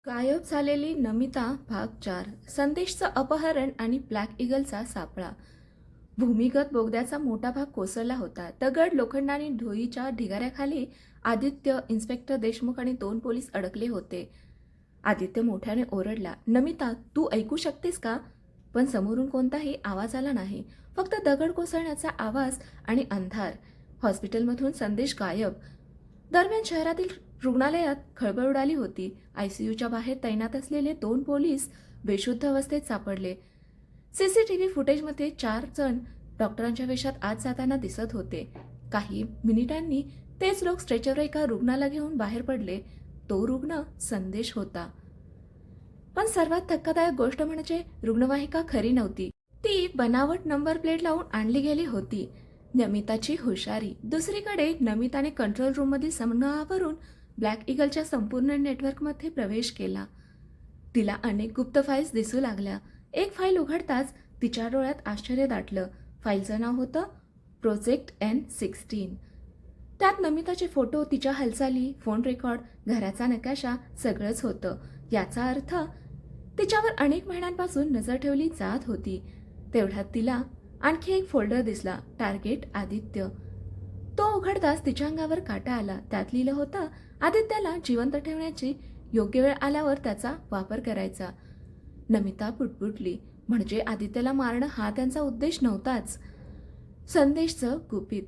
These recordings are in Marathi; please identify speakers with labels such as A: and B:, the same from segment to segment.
A: गायब झालेली नमिता भाग 4. संदेशचं अपहरण आणि ब्लॅक ईगलचा सापळा. भूमिगत बोगद्याचा मोठा भाग कोसळला होता. दगड, लोखंड आणि धुळीच्या ढिगाऱ्याखाली आदित्य, इन्स्पेक्टर देशमुख आणि 2 पोलीस अडकले होते. आदित्य मोठ्याने ओरडला, नमिता, तू ऐकू शकतेस का? पण समोरून कोणताही आवाज आला नाही. फक्त दगड कोसळण्याचा आवाज आणि अंधार. हॉस्पिटलमधून संदेश गायब. दरम्यान शहरातील रुग्णालयात खळबळ उडाली होती. आयसीयूच्या बाहेर तैनात असलेले 2 पोलीस बेशुद्ध अवस्थेत सापडले. सीसीटीव्ही फुटेजमध्ये 4 जण डॉक्टरांच्या वेशात आत जाताना दिसत होते. काही मिनिटांनी तेच लोक स्ट्रेचरवर एका रुग्णाला घेऊन बाहेर पडले. तो रुग्ण संदेश होता. पण सर्वात धक्कादायक गोष्ट म्हणजे रुग्णवाहिका खरी नव्हती. ती बनावट नंबर प्लेट लावून आणली गेली होती. नमिताची हुशारी. दुसरीकडे नमिताने कंट्रोल रूममधील संगणकावरून ब्लॅक ईगलच्या संपूर्ण नेटवर्कमध्ये प्रवेश केला. तिला अनेक गुप्त फाईल्स दिसू लागल्या. एक फाईल उघडताच तिच्या डोळ्यात आश्चर्य दाटलं. फाईलचं नाव होतं प्रोजेक्ट N16. त्यात नमिताचे फोटो, तिच्या हालचाली, फोन रेकॉर्ड, घराचा नकाशा सगळंच होतं. याचा अर्थ तिच्यावर अनेक महिन्यांपासून नजर ठेवली जात होती. तेवढ्यात तिला आणखी एक फोल्डर दिसला, टार्गेट आदित्य. तो उघडताच तिच्या अंगावर काटा आला. त्यात लिहिलं होतं, आदित्यला जिवंत ठेवण्याची योग्य वेळ आल्यावर त्याचा वापर करायचा. नमिता पुटपुटली, म्हणजे आदित्यला मारणं हा त्यांचा उद्देश नव्हताच. संदेशचं गुपित.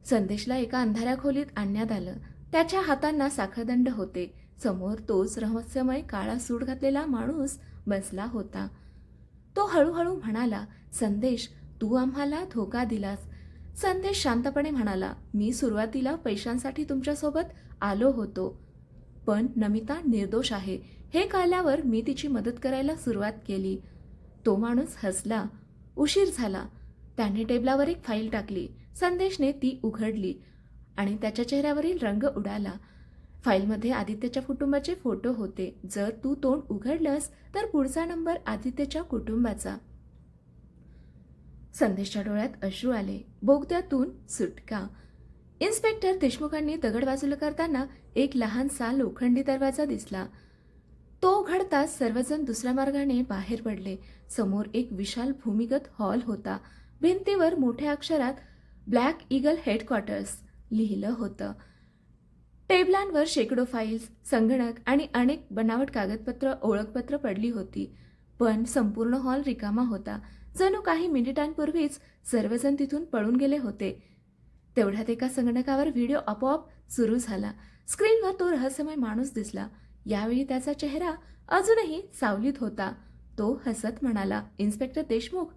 A: संदेशला एका अंधाऱ्या खोलीत आणण्यात आलं. त्याच्या हातांना साखळदंड होते. समोर तोच रहस्यमय काळा सूट घातलेला माणूस बसला होता. तो हळूहळू म्हणाला, संदेश, तू आम्हाला धोका दिलास. संदेश शांतपणे म्हणाला, मी सुरुवातीला पैशांसाठी तुमच्यासोबत आलो होतो, पण नमिता निर्दोष आहे हे कळल्यावर मी तिची मदत करायला सुरुवात केली. तो माणूस हसला. उशीर झाला. त्याने टेबलावर एक फाईल टाकली. संदेशने ती उघडली आणि त्याच्या चेहऱ्यावरील रंग उडाला. फाईलमध्ये आदित्यच्या कुटुंबाचे फोटो होते. जर तू तोंड उघडलंस तर पुढचा नंबर आदित्यच्या कुटुंबाचा. संदेशच्या डोळ्यात अश्रू आले. बोगद्यातून सुटका. इन्स्पेक्टर देशमुखांनी दगड बाजूला करताना एक लहानसा लोखंडी दरवाजा दिसला. तो उघडताच सर्वजण दुसऱ्या मार्गाने बाहेर पडले. समोर एक विशाल भूमिगत हॉल होता. भिंतीवर मोठ्या अक्षरात ब्लॅक ईगल हेडक्वार्टर्स लिहिलं होतं. टेबलांवर शेकडो फाईल्स, संगणक आणि अनेक बनावट कागदपत्र, ओळखपत्र पडली होती. पण संपूर्ण हॉल रिकामा होता. जणू काही मिनिटांपूर्वीच सर्वजण तिथून पळून गेले होते. तेवढ्यात एका संगणकावर व्हिडिओ आपोआप सुरू झाला. स्क्रीनवर तो रहस्यमय माणूस दिसला. यावेळी त्याचा चेहरा अजूनही सावलीत होता. तो हसत म्हणाला, इन्स्पेक्टर देशमुख,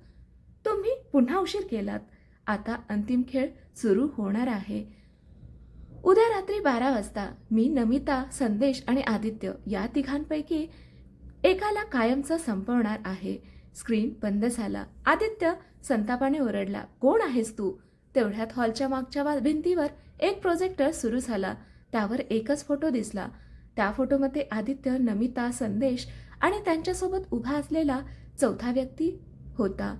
A: तुम्ही पुन्हा उशीर केलात. आता अंतिम खेळ सुरू होणार आहे. उद्या रात्री 12 वाजता मी नमिता, संदेश आणि आदित्य या तिघांपैकी एकाला कायमचं संपवणार आहे. स्क्रीन बंद झाला. आदित्य संतापाने ओरडला, कोण आहेस तू? तेवढ्यात हॉलच्या मागच्या भिंतीवर एक प्रोजेक्टर सुरू झाला. त्यावर एकच फोटो दिसला. त्या फोटोमध्ये आदित्य, नमिता, संदेश आणि त्यांच्यासोबत उभा असलेला चौथा व्यक्ती होता.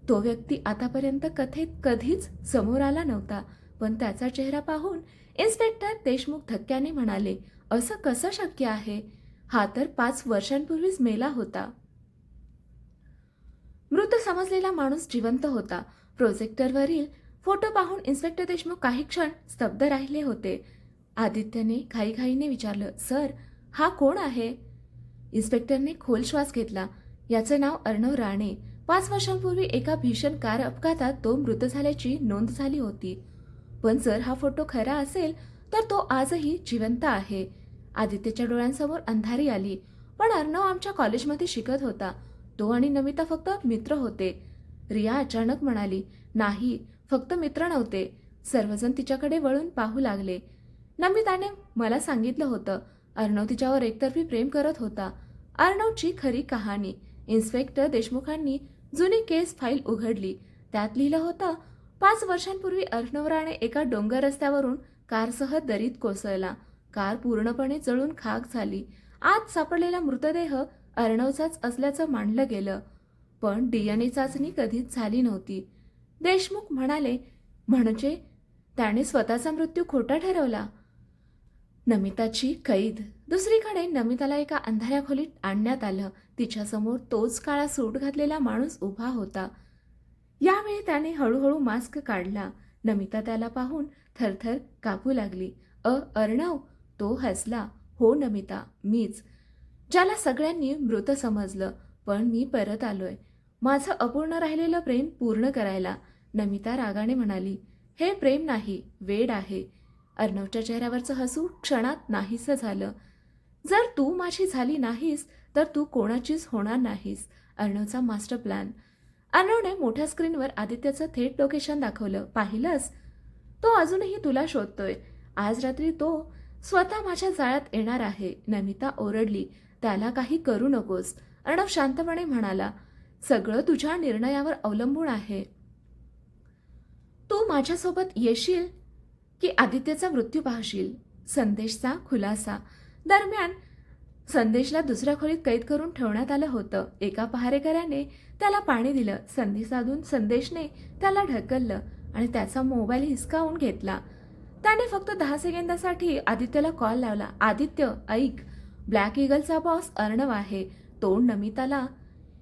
A: तो व्यक्ती आतापर्यंत कथेत कधीच समोर आला नव्हता. पण त्याचा चेहरा पाहून इन्स्पेक्टर देशमुख धक्क्याने म्हणाले, असं कसं शक्य आहे? हा तर 5 वर्षांपूर्वीच मेला होता. मृत समजलेला माणूस जिवंत होता. प्रोजेक्टरवरील फोटो पाहून इन्स्पेक्टर देशमुख काही क्षण स्तब्ध राहिले होते. आदित्यने घाईघाईने विचारलं, सर, हा कोण आहे? इन्स्पेक्टरने खोल श्वास घेतला. याचं नाव अर्णव राणे. 5 वर्षांपूर्वी एका भीषण कार अपघातात तो मृत झाल्याची नोंद झाली होती. पण जर हा फोटो खरा असेल तर तो आजही जिवंत आहे. आदित्यच्या डोळ्यांसमोर अंधारी आली. पण अर्णव आमच्या कॉलेजमध्ये शिकत होता. तो आणि नमिता फक्त मित्र होते. रिया अचानक म्हणाली, नाही, फक्त मित्र नव्हते. सर्वजण तिच्याकडे वळून पाहू लागले. नमिताने मला सांगितलं होतं, अर्णव तिच्यावर एकतर्फी प्रेम करत होता. अर्णवची खरी कहाणी. इन्स्पेक्टर देशमुखांनी जुनी केस फाईल उघडली. त्यात लिहिलं होतं, 5 वर्षांपूर्वी अर्णव राणे एका डोंगर रस्त्यावरून कारसह दरीत कोसळला. कार पूर्णपणे जळून खाक झाली. आत सापडलेला मृतदेह अर्णवचाच असल्याचं मानलं गेलं. पण DNA चाचणी कधीच झाली नव्हती. देशमुख म्हणाले, म्हणजे त्याने स्वतःचा मृत्यू खोटा ठरवला. नमिताची कैद. दुसरीकडे नमिताला एका अंधाऱ्या खोलीत आणण्यात आलं. तिच्यासमोर तोच काळा सूट घातलेला माणूस उभा होता. यावेळी त्याने हळूहळू मास्क काढला. नमिता त्याला पाहून थरथर कापू लागली. अर्णव, तो हसला. हो नमिता, मीच, ज्याला सगळ्यांनी मृत समजलं, पण मी परत आलोय माझं अपूर्ण राहिलेलं प्रेम पूर्ण करायला. नमिता रागाने म्हणाली. हे प्रेम नाही, वेड आहे. अर्णवच्या चेहऱ्यावरचं हसू क्षणात नाहीसं झालं. जर तू माझी झाली नाहीस तर तू कोणाचीच होणार नाहीस. अर्णवचा मास्टर प्लॅन. अर्णवने मोठ्या स्क्रीनवर आदित्यचं थेट लोकेशन दाखवलं. पाहिलंस, तो अजूनही तुला शोधतोय. आज रात्री तो स्वतः माझ्या जाळ्यात येणार आहे. नमिता ओरडली. त्याला काही करू नकोस. अर्णव शांतपणे म्हणाला. सगळं तुझ्या निर्णयावर अवलंबून आहे. तू माझ्यासोबत येशील की आदित्यचा मृत्यू पाहशील. संदेशचा खुलासा. दरम्यान संदेशला दुसऱ्या खोलीत कैद करून ठेवण्यात आलं होतं. एका पहारेकऱ्याने त्याला पाणी दिलं. संधी साधून संदेशने त्याला ढकललं आणि त्याचा मोबाईल हिसकावून घेतला. त्याने फक्त 10 सेकंदासाठी आदित्यला कॉल लावला. आदित्य, ऐक, ब्लॅक ईगलचा बॉस अर्णव आहे. तोंड नमिताला.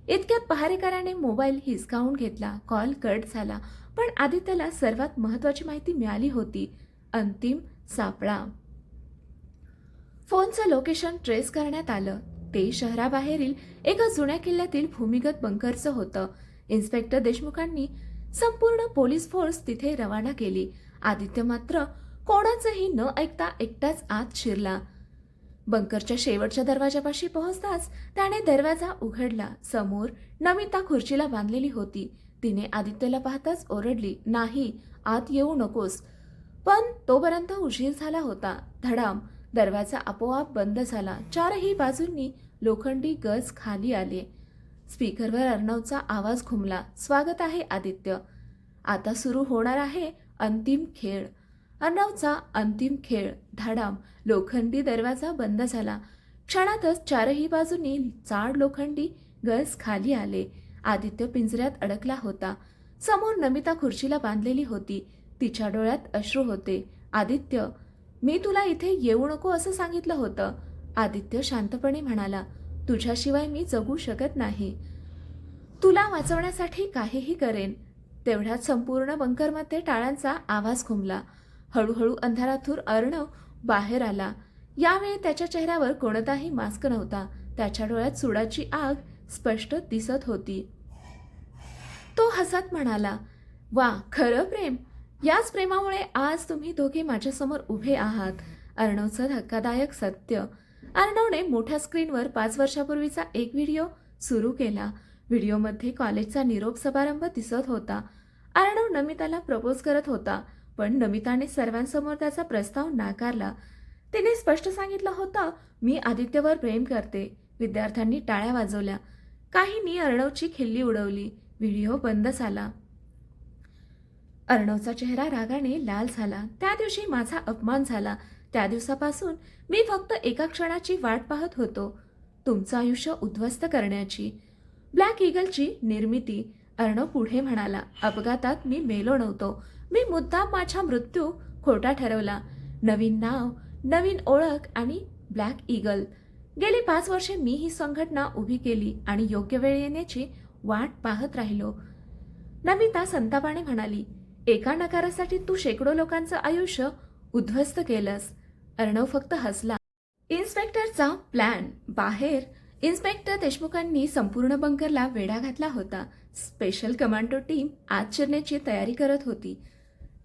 A: इतक्यात पहारेकऱ्याने मोबाईल हिसकावून घेतला. कॉल कट झाला. पण आदित्यला सर्वात महत्त्वाची माहिती मिळाली होती. अंतिम सापळा. फोनचं लोकेशन ट्रेस करण्यात आलं. ते शहराबाहेरील एका जुन्या किल्ल्यातील भूमिगत बंकरचं होतं. इन्स्पेक्टर देशमुखांनी संपूर्ण पोलीस फोर्स तिथे रवाना केली. आदित्य मात्र कोणाचंही न ऐकता एकटाच आत शिरला. बंकरच्या शेवटच्या दरवाजापाशी पोहोचताच त्याने दरवाजा उघडला. समोर नमिता खुर्चीला बांधलेली होती. तिने आदित्यला पाहताच ओरडली. नाही, आत येऊ नकोस. पण तोपर्यंत उशीर झाला होता. धडाम, दरवाजा आपोआप बंद झाला. चारही बाजूंनी लोखंडी गज खाली आले. स्पीकरवर अर्णवचा आवाज घुमला. स्वागत आहे आदित्य. आता सुरू होणार आहे अंतिम खेळ. अर्णवचा अंतिम खेळ. धडाम, लोखंडी दरवाजा बंद झाला. क्षणातच चारही बाजूंनी जाड लोखंडी गज खाली आले. आदित्य पिंजऱ्यात अडकला होता. समोर नमिता खुर्चीला बांधलेली होती. तिच्या डोळ्यात अश्रू होते. आदित्य, मी तुला इथे येऊ नको असं सांगितलं होतं. आदित्य शांतपणे म्हणाला. तुझ्याशिवाय मी जगू शकत नाही. तुला वाचवण्यासाठी काहीही करेन. तेवढ्यात संपूर्ण बंकरमध्ये टाळ्यांचा आवाज घुमला. हळूहळू अंधारातून अर्णव बाहेर आला. यावेळी त्याच्या चेहऱ्यावर कोणताही मास्क नव्हता. त्याच्या डोळ्यात सुडाची आग स्पष्ट दिसत होती. तो हसत म्हणाला. वा, खरं प्रेम. याच प्रेमामुळे आज तुम्ही दोघे माझ्यासमोर उभे आहात. अर्णवचं धक्कादायक सत्य. अर्णवने मोठ्या स्क्रीनवर 5 वर्षापूर्वीचा एक व्हिडिओ सुरू केला. व्हिडिओमध्ये कॉलेजचा निरोप समारंभ दिसत होता. अर्णव नमिताला प्रपोज करत होता, पण नमिताने सर्वांसमोर त्याचा प्रस्ताव नाकारला. तिने स्पष्ट सांगितलं होतं, मी आदित्यवर प्रेम करते. विद्यार्थ्यांनी टाळ्या वाजवल्या. काहींनी अर्णवची खिल्ली उडवली. व्हिडिओ बंद झाला. अर्णवचा चेहरा रागाने लाल झाला. त्या दिवशी माझा अपमान झाला. त्या दिवसापासून मी फक्त एका क्षणाची वाट पाहत होतो, तुमचं आयुष्य उद्ध्वस्त करण्याची. ब्लॅक ईगलची निर्मिती. अर्णव पुढे म्हणाला. अपघातात मी मेलो नव्हतो. मी मुद्दाम माझा मृत्यू खोटा ठरवला. नवीन नाव, नवीन ओळख आणि ब्लॅक ईगल. गेली 5 वर्षे मी ही संघटना उभी केली आणि योग्य वेळ येण्याची वाट पाहत राहिलो. नमिता संतापाने म्हणाली. एका नकारासाठी तू शेकडो लोकांचं आयुष्य उद्ध्वस्त केलंस. अर्णव फक्त हसला. इन्स्पेक्टरचा प्लॅन. बाहेर इन्स्पेक्टर देशमुखांनी संपूर्ण बंकरला वेढा घातला होता. स्पेशल कमांडो टीम आत शिरण्याची तयारी करत होती.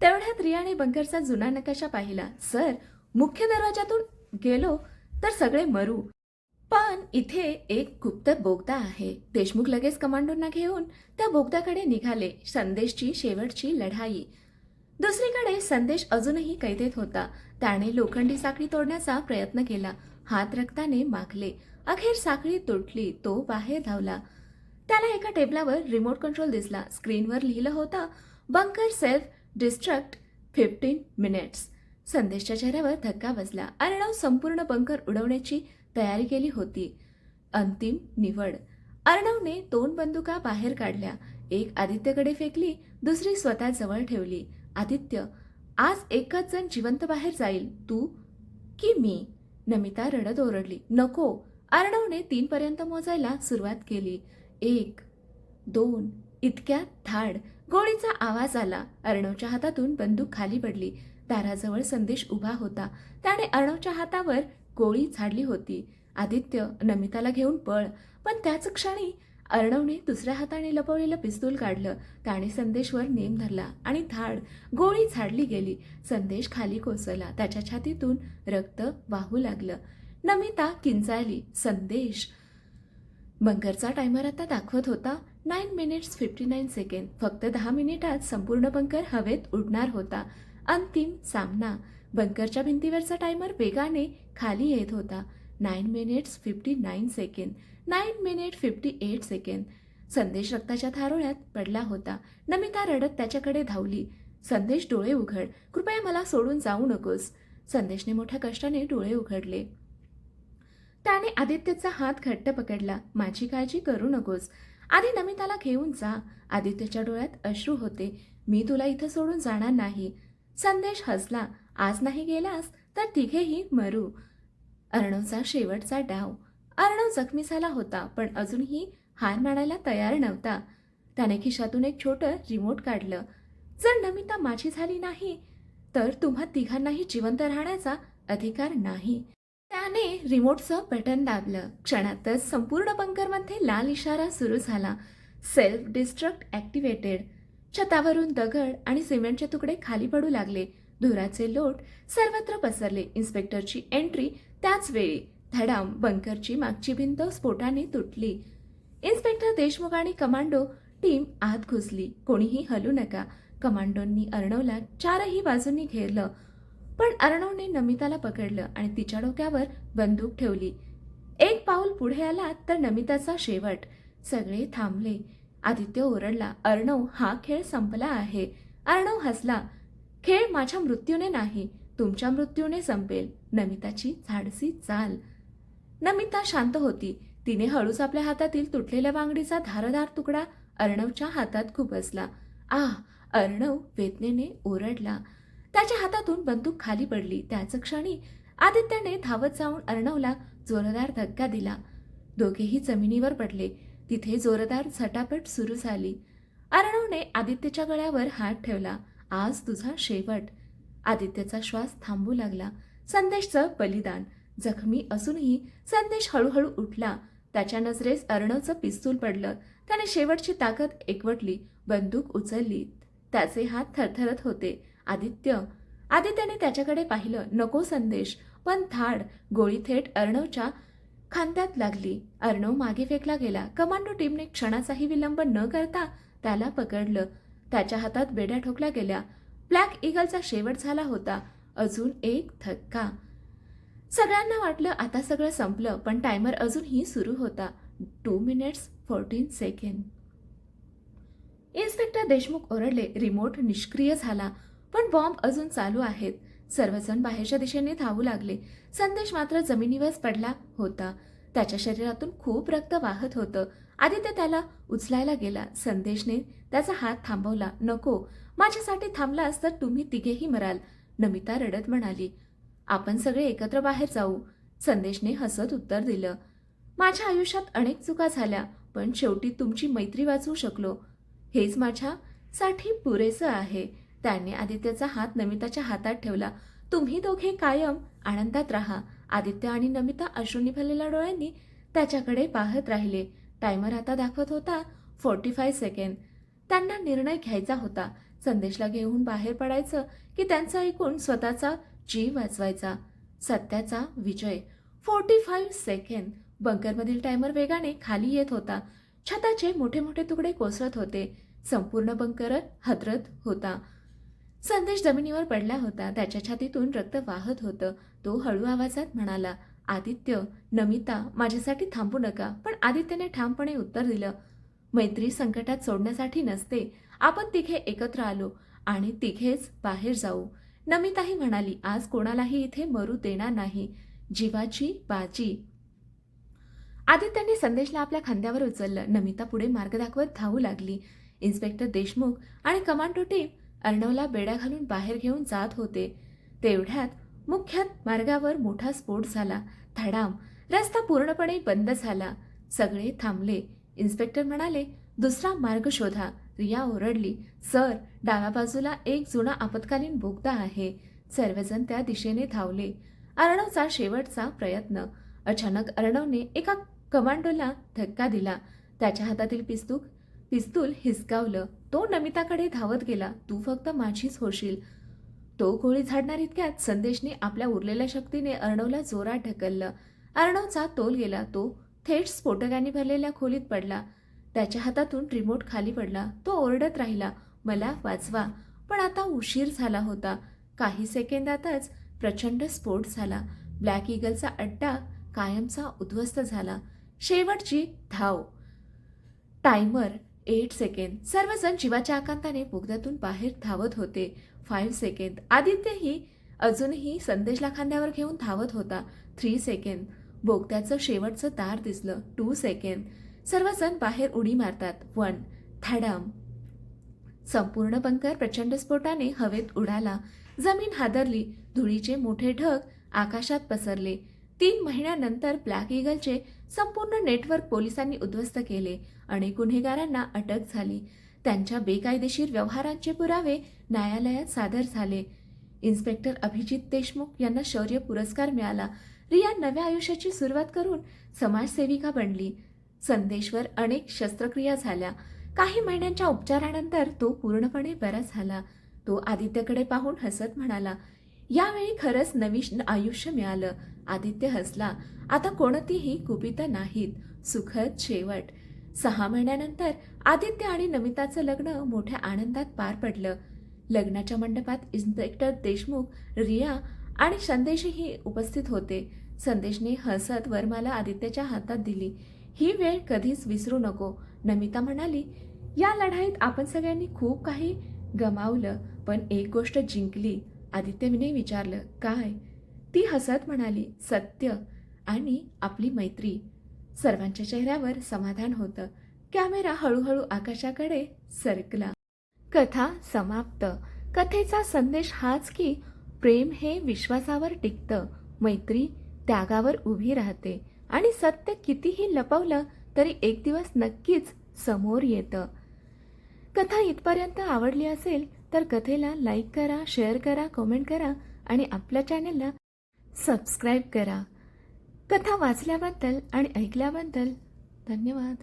A: तेवढ्यात रियाने बंकरचा जुना नकाशा पाहिला. सर, मुख्य दरवाजातून गेलो तर सगळे मरू, पण इथे एक गुप्त बोगदा आहे. देशमुख लगेच कमांडोंना घेऊन त्या बोगद्याकडे निघाले. संदेशची शेवटची लढाई. दुसरीकडे संदेश अजूनही कैदेत होता. त्याने लोखंडी साखळी तोडण्याचा प्रयत्न केला. हात रक्ताने माखले. अखेर साखळी तुटली. तो बाहेर धावला. त्याला एका टेबलावर रिमोट कंट्रोल दिसला. स्क्रीनवर लिहिलं होतं, बंकर सेल्फ डिस्ट्रक्ट 15 मिनिट्स. संदेशच्या चेहऱ्यावर धक्का बसला. अर्णव संपूर्ण बंकर उडवण्याची तयारी केली होती. अंतिम निवड. अर्णवने 2 बंदुका बाहेर काढल्या. एक आदित्यकडे फेकली, दुसरी स्वतः जवळ ठेवली. आदित्य, आज एकच जण जिवंत बाहेर जाईल, तू की मी. नमिता रडत ओरडली, नको. अर्णवने 3 पर्यंत मोजायला सुरुवात केली. 1, 2, इतक्यात धाड, गोळीचा आवाज आला. अर्णवच्या हातातून बंदूक खाली पडली. दाराजवळ संदेश उभा होता. त्याने अर्णवच्या हातावर गोळी झाडली होती. आदित्य, नमिताला घेऊन पळ. पण त्याच क्षणी अर्णवने दुसऱ्या हाताने लपवलेलं पिस्तूल काढलं. त्याने संदेशवर नेम धरला आणि धाड, गोळी झाडली गेली. संदेश खाली कोसळला. त्याच्या छातीतून रक्त वाहू लागलं. नमिता किंचाळली, संदेश. बंकरचा टायमर आता दाखवत होता 9 मिनिट्स 59 सेकंड. फक्त 10 मिनिटात संपूर्ण बंकर हवेत उडणार होता. अंतिम सामना. बंकरच्या भिंतीवरचा टायमर वेगाने खाली येत होता. 9 मिनिट्स 59 सेकंड, 9 मिनिट 58 सेकंड. संदेश रक्ताच्या थारोळ्यात पडला होता. नमिता रडत त्याच्याकडे धावली. संदेश, डोळे उघड. कृपया मला सोडून जाऊ नकोस. संदेशने मोठ्या कष्टाने डोळे उघडले. त्याने आदित्यचा हात घट्ट पकडला. माझी काळजी करू नकोस. आधी नमिताला घेऊन जा. आदित्यच्या डोळ्यात अश्रू होते. मी तुला इथं सोडून जाणार नाही. संदेश हसला. आज नाही गेलास तर तिघेही मरू. अर्णवचा शेवटचा डाव. अर्णव जखमी झाला होता पण अजूनही हार मानायला तयार नव्हता. त्याने खिशातून एक छोटं रिमोट काढलं. जर नमिता माझी झाली नाही तर तुम्हा तिघांनाही जिवंत राहण्याचा अधिकार नाही. त्याने रिमोटचं बटन दाबलं. क्षणातच संपूर्ण बंकरमध्ये लाल इशारा सुरू झाला. Self destruct activated. छतावरून दगड आणि सिमेंटचे तुकडे खाली पडू लागले. धुराचे लोट सर्वत्र पसरले. इन्स्पेक्टरची एंट्री त्याच वेळी. धडाम, बंकरची मागची भिंत स्फोटाने तुटली. इन्स्पेक्टर देशमुख आणि कमांडो टीम आत घुसली. कोणीही हलू नका. कमांडोंनी अर्णवला चारही बाजूंनी घेरलं. पण अर्णवने नमिताला पकडलं आणि तिच्या डोक्यावर बंदूक ठेवली. एक पाऊल पुढे आला तर नमिताचा शेवट. सगळे थांबले. आदित्य ओरडला, अर्णव, हा खेळ संपला आहे. अर्णव हसला, खेळ माझ्या मृत्यूने नाही, तुमच्या मृत्यूने संपेल. नमिताची धाडसी चाल. नमिता शांत होती. तिने हळूच आपल्या हातातील तुटलेल्या बांगडीचा धारदार तुकडा अर्णवच्या हातात खुपसला. आह! अर्णव वेदनेने ओरडला. त्याच्या हातातून बंदूक खाली पडली. त्याच क्षणी आदित्यने धावत जाऊन अर्णवला जोरदार धक्का दिला. दोघेही जमिनीवर पडले. तिथे जोरदार झटापट सुरू झाली. अर्णवने आदित्यच्या गळ्यावर हात ठेवला. आज तुझा शेवट. आदित्यचा श्वास थांबू लागला. संदेशचं बलिदान. जखमी असूनही संदेश हळूहळू उठला. त्याच्या नजरेस अर्णवचं पिस्तूल पडलं. त्याने शेवटची ताकद एकवटली. बंदूक उचलली. त्याचे हात थरथरत होते. आदित्यने त्याच्याकडे पाहिलं. नको संदेश. पण धाड, गोळी थेट अर्णवच्या खांद्यात लागली. अर्णव मागे फेकला गेला. कमांडो टीमने क्षणाचाही विलंब न करता त्याला पकडलं. त्याच्या हातात बेड्या ठोकल्या गेल्या. ब्लॅक ईगलचा शेवट झाला होता. अजून एक धक्का. सगळ्यांना वाटलं आता सगळं संपलं, पण टायमर अजूनही सुरू होता. 2 मिनिट्स 14 सेकंड. इन्स्पेक्टर देशमुख ओरडले. रिमोट निष्क्रिय झाला, पण बॉम्ब अजून चालू आहेत. सर्वजण बाहेरच्या दिशेने धावू लागले. संदेश मात्र जमिनीवर पडला होता. त्याच्या शरीरातून खूप रक्त वाहत होतं. आदित्य त्याला उचलायला गेला. संदेशने त्याचा हात थांबवला. नको, माझ्यासाठी थांबलास तर तुम्ही तिघेही मराल. नमिता रडत म्हणाली. आपण सगळे एकत्र बाहेर जाऊ. संदेशने हसत उत्तर दिलं. माझ्या आयुष्यात अनेक चुका झाल्या, पण शेवटी तुमची मैत्री वाचवू शकलो. हेच माझ्यासाठी पुरेसं आहे. त्याने आदित्यचा हात नमिताच्या हातात ठेवला. तुम्ही दोघे कायम आनंदात राहा. आदित्य आणि नमिता अश्रूंनी भरलेल्या डोळ्यांनी त्याच्याकडे पाहत राहिले. टायमर आता दाखवत होता 45 सेकंड. त्यांना निर्णय घ्यायचा होता. संदेशला घेऊन बाहेर पडायचं की त्यांचा ऐकून स्वतःचा जीव वाचवायचा. सत्याचा विजय. 45 सेकंड. बंकरमधील टायमर वेगाने खाली येत होता. छताचे मोठे मोठे तुकडे कोसळत होते. संपूर्ण बंकर हादरत होता. संदेश जमिनीवर पडला होता. त्याच्या छातीतून रक्त वाहत होतं. तो हळू आवाजात म्हणाला, आदित्य, नमिता, माझ्यासाठी थांबू नका. पण आदित्यने ठामपणे उत्तर दिलं, मैत्री संकटात सोडण्यासाठी नसते. आपण तिघे एकत्र आलो आणि तिघेच बाहेर जाऊ. नमिताही म्हणाली, आज कोणालाही इथे मरू देणार नाही. जीवाची बाजी. आदित्यने संदेशला आपल्या खांद्यावर उचललं. नमिता पुढे मार्ग दाखवत धावू लागली. इन्स्पेक्टर देशमुख आणि कमांडो टीम अर्णवला बेड्या घालून बाहेर घेऊन जात होते. तेवढ्यात मुख्य मार्गावर मोठा स्फोट झाला. धडाम. रस्ता पूर्णपणे बंद झाला. सगळे थांबले. इन्स्पेक्टर म्हणाले, दुसरा मार्ग शोधा. रिया ओरडली, सर, डाव्या बाजूला एक जुना आपत्कालीन बोगदा आहे. सर्वजण त्या दिशेने धावले. अर्णवचा शेवटचा प्रयत्न. अचानक अर्णवने एका कमांडोला धक्का दिला. त्याच्या हातातील पिस्तूल हिसकावलं. तो नमिताकडे धावत गेला. तू फक्त माझीच होशील. तो गोळी झाडणार इतक्यात संदेशने आपल्या उरलेल्या शक्तीने अर्णवला जोरात ढकललं. अर्णवचा तोल गेला. तो थेट स्फोटकांनी भरलेल्या खोलीत पडला. त्याच्या हातातून रिमोट खाली पडला. तो ओरडत राहिला, मला वाचवा. पण आता उशीर झाला होता. काही सेकंदातच प्रचंड स्फोट झाला. ब्लॅक ईगलचा अड्डा कायमचा उद्ध्वस्त झाला. शेवटची धाव. Timer 8 second. सर्वजण जीवाच्या आकांताने बोगद्यातून बाहेर धावत होते. 5 सेकंद. आदित्यही अजूनही संदेशला खांद्यावर घेऊन धावत होता. 3 सेकंद. बोगद्याचं शेवटचं दार दिसलं. 2 सेकंद. सर्वजण बाहेर उडी मारतात. 1. धडाम. संपूर्ण बंकर प्रचंड स्फोटाने हवेत उडाला. जमीन हादरली. धुळीचे मोठे ढग आकाशात पसरले. 3 महिन्यानंतर ब्लॅक ईगलचे संपूर्ण नेटवर्क पोलिसांनी उद्ध्वस्त केले. अनेक गुन्हेगारांना अटक झाली. त्यांच्या बेकायदेशीर व्यवहारांचे पुरावे न्यायालयात सादर झाले. इन्स्पेक्टर अभिजित देशमुख यांना शौर्य पुरस्कार मिळाला. रिया नव्या आयुष्याची सुरुवात करून समाजसेविका बनली. संदेशवर अनेक शस्त्रक्रिया झाल्या. काही महिन्यांच्या उपचारानंतर तो पूर्णपणे बरा झाला. तो आदित्यकडे पाहून हसत म्हणाला, यावेळी खरंच नवीन आयुष्य मिळालं. आदित्य हसला. आता कोणतीही कुपितं नाहीत. सुखद शेवट. 6 महिन्यानंतर आदित्य आणि नमिताचं लग्न मोठ्या आनंदात पार पडलं. लग्नाच्या मंडपात इन्स्पेक्टर देशमुख, रिया आणि संदेशही उपस्थित होते. संदेशने हसत वरमाला आदित्यच्या हातात दिली. ही वेळ कधीच विसरू नको. नमिता म्हणाली, या लढाईत आपण सगळ्यांनी खूप काही गमावलं, पण एक गोष्ट जिंकली. आदित्यने विचारलं, काय? ती हसत म्हणाली, सत्य आणि आपली मैत्री. सर्वांच्या चेहऱ्यावर समाधान होतं. कॅमेरा हळूहळू आकाशाकडे सरकला. कथा समाप्त. कथेचा संदेश हाच की प्रेम हे विश्वासावर टिकतं, मैत्री त्यागावर उभी राहते आणि सत्य कितीही लपवलं तरी एक दिवस नक्कीच समोर येतं. कथा इथपर्यंत आवडली असेल तर कथेला लाईक करा, शेअर करा, कमेंट करा आणि आपल्या चॅनलला सबस्क्राईब करा. कथा वाचल्याबद्दल आणि ऐकल्याबद्दल धन्यवाद.